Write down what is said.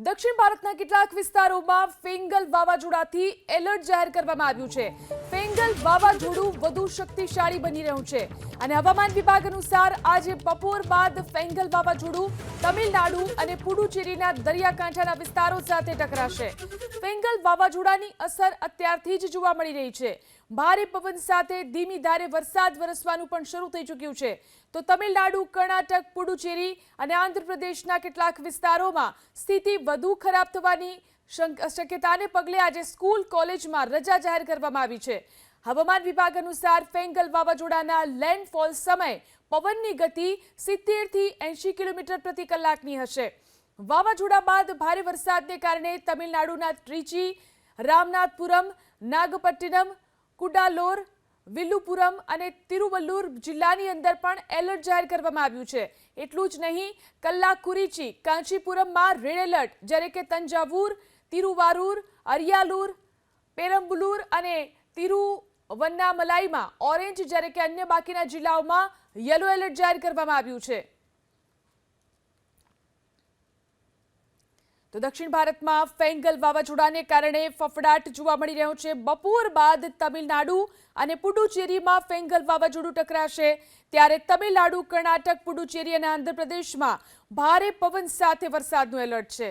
દક્ષિણ ભારતના કેટલાક વિસ્તારોમાં ફેંગલ વાવાઝોડાથી એલર્ટ જાહેર કરવામાં આવ્યું છે। ફેંગલ વાવાઝોડું વધુ શક્તિશાળી બની રહ્યું છે અને હવામાન વિભાગ અનુસાર આજે બપોર બાદ ફેંગલ વાવાઝોડું તમિલનાડુ અને પુડુચેરીના દરિયાકાંઠાના વિસ્તારો સાથે ટકરાશે। ફેંગલ વાવાઝોડાની અસર અત્યારથી જ જોવા મળી રહી છે। ભારે પવન સાથે ધીમી ધારે વરસાદ વરસવાનું પણ શરૂ થઈ ચૂક્યું છે। તો તમિલનાડુ, કર્ણાટક, પુડુચેરી અને આંધ્રપ્રદેશના કેટલાક વિસ્તારોમાં સ્થિતિ વધુ ખરાબ થવાની શક્યતાને પગલે આજે સ્કૂલ, કોલેજમાં રજા જાહેર કરવામાં આવી છે। હવામાન વિભાગ અનુસાર ફેંગલ વાવાઝોડાના લેન્ડફોલ સમય પવનની ગતિ 70 થી 80 કિલોમીટર પ્રતિ કલાકની હશે। વાવાઝોડા બાદ ભારે વરસાદને કારણે તમિલનાડુના ત્રિચી, રામનાથપુરમ, નાગપટ્ટિનમ, કુડાલોર, વિલ્લુપુરમ અને તિરુવલ્લુર જિલ્લાની અંદર પણ એલર્ટ જાહેર કરવામાં આવ્યું છે। એટલું જ નહીં, કલ્લાકુરીચી, કાંચીપુરમમાં રેડ એલર્ટ, જ્યારે કે તંજાવુર, તિરુવારુર, અરિયાલુર, પેરમ્બલુર અને તિરુવન્નામલાઈમાં ઓરેન્જ, જ્યારે કે અન્ય બાકીના જિલ્લાઓમાં યલો એલર્ટ જાહેર કરવામાં આવ્યું છે। તો દક્ષિણ ભારતમાં ફેંગલ વાવાઝોડાને કારણે ફફડાટ જોવા મળી રહ્યો છે। બપોર બાદ તમિલનાડુ અને પુડુચેરીમાં ફેંગલ વાવાઝોડું ટકરાશે, ત્યારે તમિલનાડુ, કર્ણાટક, પુડુચેરી અને આંધ્રપ્રદેશમાં ભારે પવન સાથે વરસાદનું એલર્ટ છે।